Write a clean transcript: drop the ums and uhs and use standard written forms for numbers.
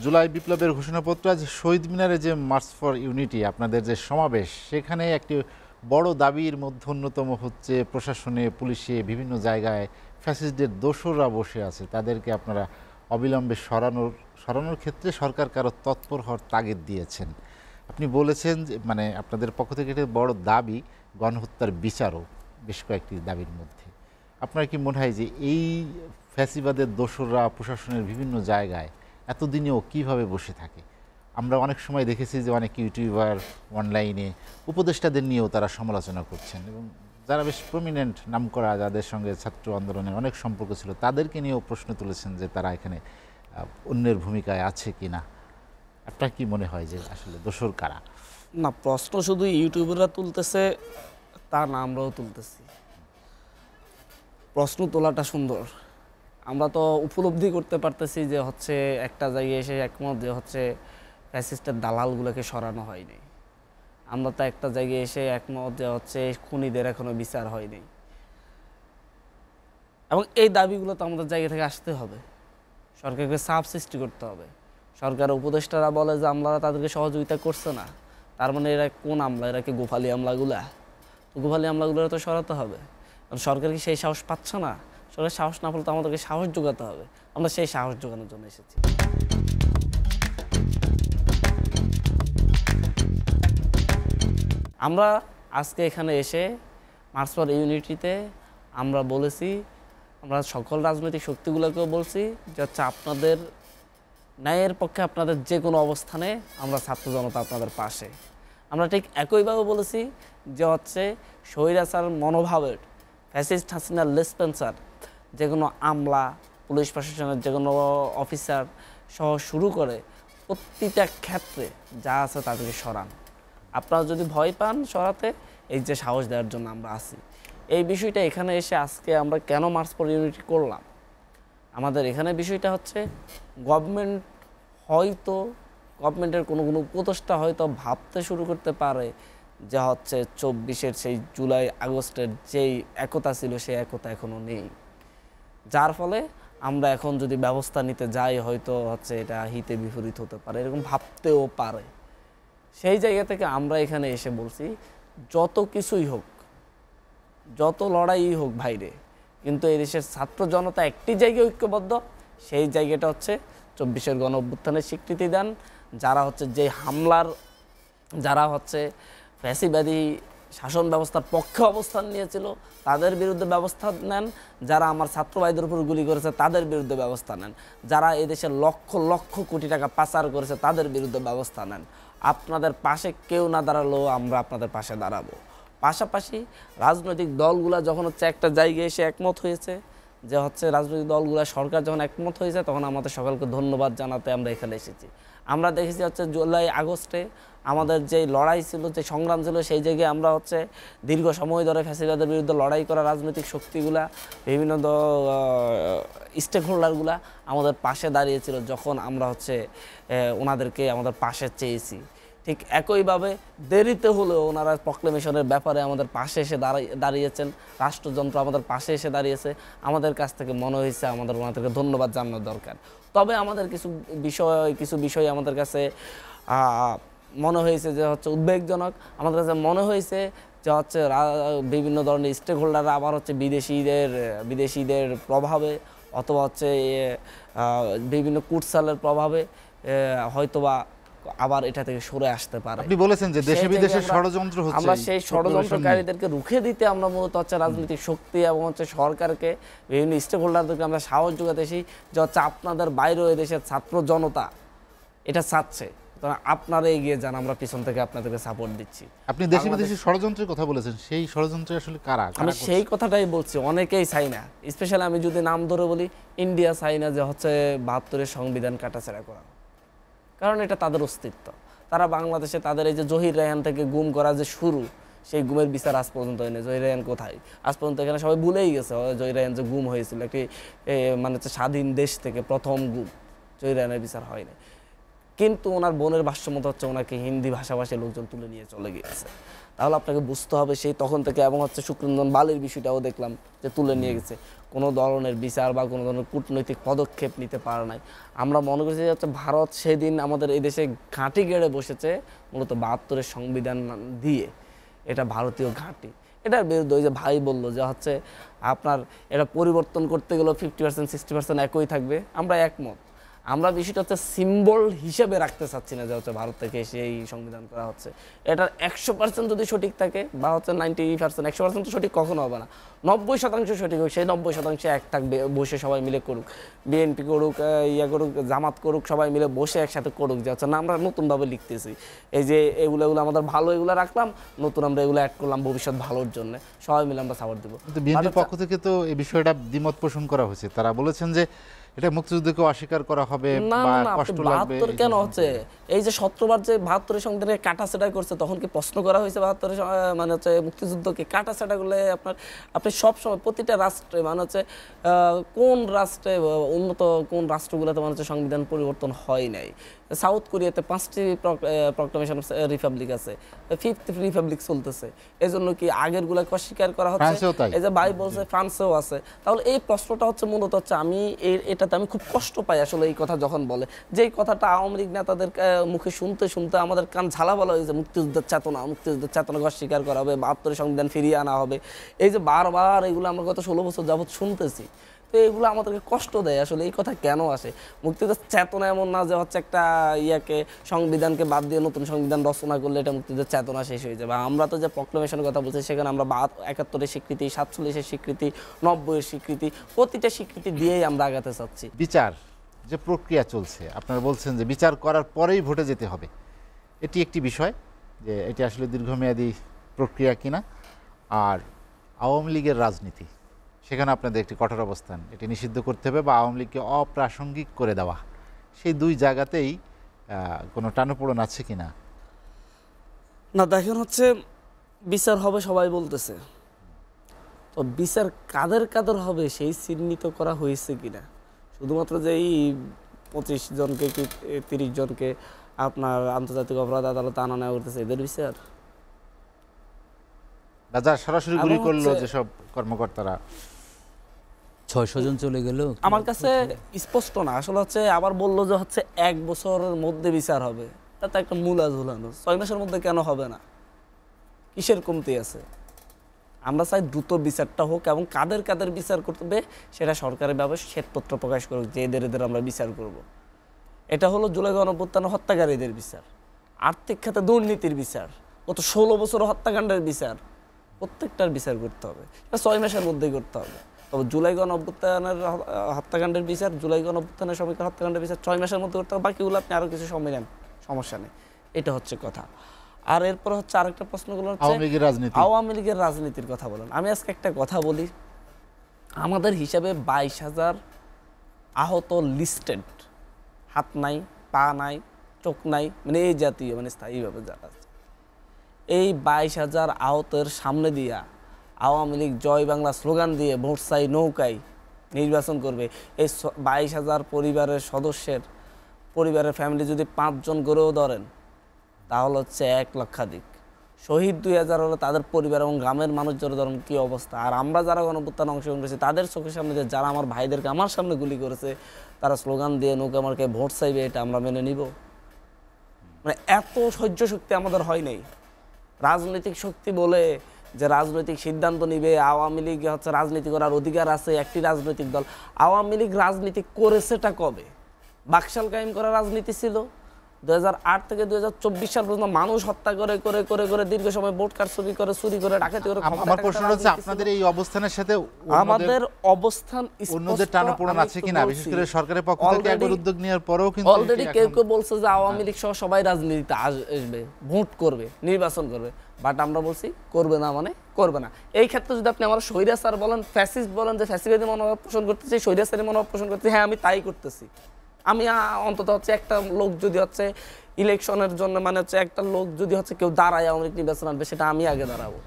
জুলাই বিপ্লবের ঘোষণাপত্র, আজ শহীদ মিনারে যে মার্চ ফর ইউনিটি আপনাদের যে সমাবেশ, সেখানে একটি বড় দাবির মধ্যে অন্যতম হচ্ছে প্রশাসনে, পুলিশে, বিভিন্ন জায়গায় ফ্যাসিস্টদের দোসররা বসে আছে, তাদেরকে আপনারা অবিলম্বে সরানোর ক্ষেত্রে সরকার কারো তৎপর হওয়ার তাগিদ দিয়েছেন। আপনি বলেছেন যে মানে আপনাদের পক্ষ থেকে একটি বড় দাবি গণহত্যার বিচারও বেশ কয়েকটি দাবির মধ্যে। আপনার কি মনে হয় যে এই ফ্যাসিবাদের দোসররা প্রশাসনের বিভিন্ন জায়গায় এতদিনেও কিভাবে বসে থাকে? আমরা অনেক সময় দেখেছি যে অনেক ইউটিউবার অনলাইনে উপদেষ্টাদের নিয়েও তারা সমালোচনা করছেন, এবং যারা বেশ প্রমিনেন্ট নামকরা, যাদের সঙ্গে ছাত্র আন্দোলনের অনেক সম্পর্ক ছিল, তাদেরকে নিয়েও প্রশ্ন তুলেছেন যে তারা এখানে অন্যের ভূমিকায় আছে কি না। আপনার কি মনে হয় যে আসলে দোসর কারা? না, প্রশ্ন শুধু ইউটিউবাররা তুলতেছে তা না, আমরাও তুলতেছি। প্রশ্ন তোলাটা সুন্দর, আমরা তো উপলব্ধি করতে পারতেছি যে হচ্ছে একটা জায়গায় এসে একমত যে হচ্ছে ফ্যাসিস্টের দালালগুলোকে সরানো হয়নি। আমরা তো একটা জায়গায় এসে একমত যে হচ্ছে খুনিদের এখনো বিচার হয়নি, এবং এই দাবিগুলো তো আমাদের জায়গা থেকে আসতে হবে। সরকারকে চাপ সৃষ্টি করতে হবে। সরকারের উপদেষ্টারা বলে যে আমলারা তাদেরকে সহযোগিতা করছে না, তার মানে এরা কোন আমলা? এরা কি গোফালি আমলাগুলা? তো গোফালি আমলাগুলো তো সরাতে হবে। কারণ সরকার কি সেই সাহস পাচ্ছে না? সরকার সাহস না পেলে তো আমাদেরকে সাহস যোগাতে হবে। আমরা সেই সাহস যোগানোর জন্য এসেছি। আমরা আজকে এখানে এসে মার্চ ফর ইউনিটিতে আমরা বলেছি, আমরা সকল রাজনৈতিক শক্তিগুলোকেও বলছি যে হচ্ছে আপনাদের ন্যায়ের পক্ষে আপনাদের যে কোনো অবস্থানে আমরা ছাত্র জনতা আপনাদের পাশে। আমরা ঠিক একইভাবে বলেছি যে হচ্ছে স্বৈরাচার মনোভাবের ফ্যাসিস্ট হাসিনার লেসপেন্সার যে কোনো আমলা, পুলিশ প্রশাসনের যে কোনো অফিসার সহ শুরু করে প্রতিটা ক্ষেত্রে যা আছে তাদেরকে সরান। আপনারা যদি ভয় পান সরাতে, এই যে সাহস দেওয়ার জন্য আমরা আছি। এই বিষয়টা এখানে এসে আজকে আমরা কেন মার্চ ফর ইউনিটি করলাম, আমাদের এখানে বিষয়টা হচ্ছে গভর্নমেন্টের কোনো উপদেষ্টা হয়তো ভাবতে শুরু করতে পারে যে হচ্ছে 24-এর সেই জুলাই আগস্টের যেই একতা ছিল সেই একতা এখনও নেই, যার ফলে আমরা এখন যদি ব্যবস্থা নিতে যাই হয়তো হচ্ছে এটা হিতে বিপরীত হতে পারে, এরকম ভাবতেও পারে। সেই জায়গা থেকে আমরা এখানে এসে বলছি যত কিছুই হোক, যত লড়াই হোক বাইরে, কিন্তু এই দেশের ছাত্র জনতা একটি জায়গায় ঐক্যবদ্ধ, সেই জায়গাটা হচ্ছে 24-এর গণ অভ্যুত্থানের স্বীকৃতি দেন। যারা হচ্ছে যে হামলার, যারা হচ্ছে ফ্যাসিবাদী শাসন ব্যবস্থার পক্ষে অবস্থান নিয়েছিল তাদের বিরুদ্ধে ব্যবস্থা নেন, যারা আমার ছাত্র ভাইদের উপর গুলি করেছে তাদের বিরুদ্ধে ব্যবস্থা নেন, যারা এদেশের লক্ষ লক্ষ কোটি টাকা পাচার করেছে তাদের বিরুদ্ধে ব্যবস্থা নেন। আপনাদের পাশে কেউ না দাঁড়ালেও আমরা আপনাদের পাশে দাঁড়াবো। পাশাপাশি রাজনৈতিক দলগুলা যখন হচ্ছে একটা জায়গায় এসে একমত হয়েছে, যে হচ্ছে রাজনৈতিক দলগুলা সরকার যখন একমত হয়েছে, তখন আমাদের সকলকে ধন্যবাদ জানাতে আমরা এখানে এসেছি। আমরা দেখেছি হচ্ছে জুলাই আগস্টে আমাদের যে লড়াই ছিল, যে সংগ্রাম ছিল, সেই জায়গায় আমরা হচ্ছে দীর্ঘ সময় ধরে ফ্যাসিবাদের বিরুদ্ধে লড়াই করা রাজনৈতিক শক্তিগুলা, বিভিন্ন স্টেক হোল্ডারগুলা আমাদের পাশে দাঁড়িয়েছিল যখন আমরা হচ্ছে ওনাদেরকে আমাদের পাশে চেয়েছি। ঠিক একইভাবে দেরিতে হলেও ওনারা প্রক্লেমেশনের ব্যাপারে আমাদের পাশে এসে দাঁড়িয়েছেন, রাষ্ট্রযন্ত্র আমাদের পাশে এসে দাঁড়িয়েছে। আমাদের কাছ থেকে মনে হয়েছে আমাদের ওনাদেরকে ধন্যবাদ জানানো দরকার। তবে আমাদের কিছু বিষয় আমাদের কাছে মনে হয়েছে যে হচ্ছে উদ্বেগজনক। আমাদের কাছে মনে হয়েছে যে হচ্ছে বিভিন্ন ধরনের স্টেক হোল্ডাররা আবার হচ্ছে বিদেশিদের প্রভাবে অথবা হচ্ছে বিভিন্ন কুটসালের প্রভাবে হয়তোবা আবার এটা থেকে সরে আসতে পারে। আপনি বলেছেন যে দেশে বিদেশে ষড়যন্ত্র হচ্ছে, আমরা সেই ষড়যন্ত্রকারীদেরকে রুখে দিতে আমরা মূলত হচ্ছে রাজনৈতিক শক্তি এবং হচ্ছে সরকারকে, বিভিন্ন স্টেক হোল্ডারদেরকে আমরা সাহস যোগাতেছি যে হচ্ছে আপনাদের বাইরেও এদেশের ছাত্র জনতা এটা চাচ্ছে, আপনারা এগিয়ে যান, আমরা পিছন থেকে আপনাদেরকে সাপোর্ট দিচ্ছি। আপনি দেশে বিদেশে ষড়যন্ত্রের কথা বলেছেন, সেই ষড়যন্ত্রে আসলে কারা? আমি সেই কথাটাই বলছি, অনেকেই চাই না। স্পেশালি আমি যদি নাম ধরে বলি, ইন্ডিয়া চাই না যে হচ্ছে 72-এর সংবিধান কাটাছেড়া করা, কারণ এটা তাদের অস্তিত্ব। তারা বাংলাদেশে তাদের এই যে জহির রায়হান থেকে গুম করা যে শুরু, সেই গুমের বিচার আজ পর্যন্ত হয়নি। জহির রায়হান কোথায় আজ পর্যন্ত? এখানে সবাই ভুলেই গেছে জহির রায়হান যে গুম হয়েছিল, একটি মানে হচ্ছে স্বাধীন দেশ থেকে প্রথম গুম, জহির রায়হানের বিচার হয়নি। কিন্তু ওনার বোনের ভাষ্যমত হচ্ছে ওনাকে হিন্দি ভাষাভাষী লোকজন তুলে নিয়ে চলে গিয়েছে। তাহলে আপনাকে বুঝতে হবে সেই তখন থেকে, এবং হচ্ছে শুক্ররঞ্জন বালির বিষয়টাও দেখলাম যে তুলে নিয়ে গেছে। কোনো ধরনের বিচার বা কোনো ধরনের কূটনৈতিক পদক্ষেপ নিতে পারে নাই। আমরা মনে করছি যে হচ্ছে ভারত সেদিন আমাদের এই দেশে ঘাঁটি গেড়ে বসেছে মূলত ৭২-এর সংবিধান দিয়ে, এটা ভারতীয় ঘাঁটি। এটার বিরুদ্ধে ওই যে ভাই বললো যে হচ্ছে আপনার এটা পরিবর্তন করতে গেলেও 50% 60% একই থাকবে, আমরা একমত। আমরা বিষয়টা হচ্ছে সিম্বল হিসেবে রাখতে চাচ্ছি না যে হচ্ছে ভারত থেকে এসে এই সংবিধান করা হচ্ছে। এটার 100% যদি সঠিক থাকে বা হচ্ছে 90%, 100% তো সঠিক কখনো হবে না, 90% সঠিক হোক, সেই 90% এক থাকবে, বসে সবাই মিলে করুক, বিএনপি করুক, ইয়া করুক, জামাত করুক, সবাই মিলে বসে একসাথে করুক যে হচ্ছে না আমরা নতুনভাবে লিখতেছি, এই যে এগুলো আমাদের ভালো, এগুলো রাখলাম, নতুন আমরা এগুলো অ্যাড করলাম ভবিষ্যৎ ভালোর জন্য, সবাই মিলে আমরা সাপোর্ট দেবো। কিন্তু বিএনপির পক্ষ থেকে তো এই বিষয়টা দ্বিমত পোষণ করা হয়েছে, তারা বলেছেন যে এটা মুক্তিযুদ্ধকে অস্বীকার করা হবে বা কষ্ট লাগবে। ৭২ কেন হচ্ছে, এই যে ১৭ বার যে ৭২-এর সংবিধানে কাটাছেঁটা করছে, তখন কি প্রশ্ন করা হয়েছে ৭২-এর মানে হচ্ছে মুক্তিযুদ্ধকে কাটাছেঁটা করলে আপনি সবসময় প্রতিটা রাষ্ট্রে মানে হচ্ছে কোন রাষ্ট্রে উন্নত কোন রাষ্ট্রগুলোতে মানে হচ্ছে সংবিধান পরিবর্তন হয় নাই? সাউথ কোরিয়াতে 5টি প্রক্লামেশন রিপাবলিক আছে, 5th রিপাবলিক চলতেছে, এই জন্য কি আগের গুলাকে অস্বীকার করা হচ্ছে? এই যে ভাই বলছে ফ্রান্সেও আছে। তাহলে এই প্রশ্নটা হচ্ছে মূলত হচ্ছে আমি এটাতে আমি খুব কষ্ট পাই আসলে এই কথা যখন বলে, যে এই কথাটা আওয়ামী লীগ নেতাদের মুখে শুনতে শুনতে আমাদের কান ঝালা বলা হয়েছে, মুক্তিযুদ্ধের চেতনাকে অস্বীকার করা হবে, ৭২ সংবিধান ফিরিয়ে আনা হবে। এই যে বারবার এগুলো আমরা গত 16 বছর যাবৎ শুনতেছি, তো এগুলো আমাদেরকে কষ্ট দেয় আসলে। এই কথা কেন আসে? মুক্তিযুদ্ধের চেতনা এমন না যে হচ্ছে একটা সংবিধানকে বাদ দিয়ে নতুন সংবিধান রচনা করলে এটা মুক্তিযুদ্ধের চেতনা শেষ হয়ে যাবে। আমরা তো যে প্রক্লেমেশনের কথা বলছি, সেখানে আমরা ৭১-এর স্বীকৃতি, ৪৭-এর স্বীকৃতি, ৯০-এর স্বীকৃতি, প্রতিটা স্বীকৃতি দিয়েই আমরা আগাতে চাচ্ছি। বিচার যে প্রক্রিয়া চলছে, আপনারা বলছেন যে বিচার করার পরেই ভোটে যেতে হবে, এটি একটি বিষয় যে এটি আসলে দীর্ঘমেয়াদী প্রক্রিয়া কিনা। আর আওয়ামী লীগের রাজনীতি, সেখানে আপনাদের একটি কঠোর অবস্থান, এটি নিষিদ্ধ করতে হবে বা আওয়ামী লীগকে অপ্রাসঙ্গিক করে দেওয়া, সেই দুই জায়গাতেই কোনো টানাপোড়েন আছে কিনা? না দেখেন হচ্ছে বিচার হবে সবাই বলতেছে, তো বিচার কাদের কাদের হবে সেই চিহ্নিত করা হয়েছে কিনা? শুধুমাত্র যে এই 25 জনকে কি 30 জনকে আপনার আন্তর্জাতিক অপরাধ আদালতে আনা নেওয়া করতেছে, এদের বিচার? যা সরাসরি গুলি করলো যেসব কর্মকর্তারা, 600 জন চলে গেল, আমার কাছে স্পষ্ট না আসলে। হচ্ছে আবার বললো যে হচ্ছে 1 বছরের মধ্যে বিচার হবে, তাতে একটা মূলা ঝুলানো। 6 মাসের মধ্যে কেন হবে না? কিসের কমতি আছে? আমরা চাই দ্রুত বিচারটা হোক, এবং কাদের কাদের বিচার করতে সেটা সরকারের ব্যবস্থা শ্বেতপত্র প্রকাশ করুক যে এদের আমরা বিচার করব। এটা হলো জুলাই গণঅভ্যুত্থান হত্যাকারীদের বিচার, আর্থিক খাতে দুর্নীতির বিচার, গত 16 বছর হত্যাকাণ্ডের বিচার, প্রত্যেকটার বিচার করতে হবে। এটা 6 মাসের মধ্যেই করতে হবে। তবে জুলাই গণঅভ্যুত্থানের হত্যাকাণ্ডের বিচার, জুলাই গণঅভ্যুত্থানের শ্রমিকের হত্যাকাণ্ডের বিচার 6 মাসের মধ্যে করতে হবে। বাকিগুলো আপনি আরও কিছু সময় নেন, সমস্যা নেই। এটা হচ্ছে কথা। আর এরপর হচ্ছে আরেকটা প্রশ্নগুলো হচ্ছে আওয়ামী লীগের রাজনীতির কথা বলেন। আমি আজকে একটা কথা বলি, আমাদের হিসাবে 22,000 আহত লিস্টেড, হাত নাই, পা নাই, চোখ নাই, মানে এই জাতীয় মানে স্থায়ীভাবে যারা আছে, এই 22,000 আহতের সামনে দিয়া আওয়ামী লীগ জয় বাংলা স্লোগান দিয়ে ভোট চাই নৌকায় নির্বাচন করবে। এই 22,000 পরিবারের সদস্যের পরিবারের ফ্যামিলি যদি 5 জন গড়েও ধরেন, তাহলে হচ্ছে 1 লক্ষাধিক। শহীদ 2000 হলে তাদের পরিবার এবং গ্রামের মানুষ যারা ধরেন কী অবস্থা। আর আমরা যারা গণঅভ্যুত্থানে অংশগ্রহণ করেছি, তাদের চোখের সামনে যে যারা আমার ভাইদেরকে আমার সামনে গুলি করেছে, তারা স্লোগান দিয়ে নৌকা মার্কায় ভোট চাইবে, এটা আমরা মেনে নিব? মানে এত সহ্য শক্তি আমাদের হয় নাই। রাজনৈতিক শক্তি বলে যে রাজনৈতিক সিদ্ধান্ত নিবে, আওয়ামী লীগ হচ্ছে রাজনীতি করার অধিকার আছে, একটি রাজনৈতিক দল। আওয়ামী লীগ রাজনীতি করেছেটা কবে? বাকশাল কায়েম করা রাজনীতি ছিল। 2008 থেকে 2024 সাল পর্যন্ত মানুষ হত্যা করে করে করে করে দীর্ঘ সময় ভোট কারচুপি করে, চুরি করে, ডাকাতি করে। আমার প্রশ্ন হচ্ছে আপনাদের এই অবস্থানের সাথে আমাদের অবস্থান অন্যদের টানাপোড়েন আছে কিনা? বিশেষ করে সরকারের পক্ষ থেকে একবার উদ্যোগ নেওয়ার পরেও কিন্তু অলরেডি কেউ কেউ বলছে যে আওয়ামী লীগ সহ সবাই রাজনীতিতে আসবে, ভোট করবে, নির্বাচন করবে। বাট আমরা বলছি করবে না, মানে করবে না। এই ক্ষেত্রে যদি আপনি আমার স্বৈরাচার বলেন, ফ্যাসিস্ট বলেন, যে ফ্যাসিবাদী মনোভাব পোষণ করতেছি, স্বৈরাচারী মনোভাব পোষণ করতেছি, হ্যাঁ আমি তাই করতেছি। আমি অন্তত হচ্ছে একটা লোক যদি হচ্ছে ইলেকশনের জন্য মানে হচ্ছে একটা লোক যদি হচ্ছে কেউ দাঁড়ায় আওয়ামী লীগ নির্বাচন আনবে, সেটা আমি আগে দাঁড়াবো।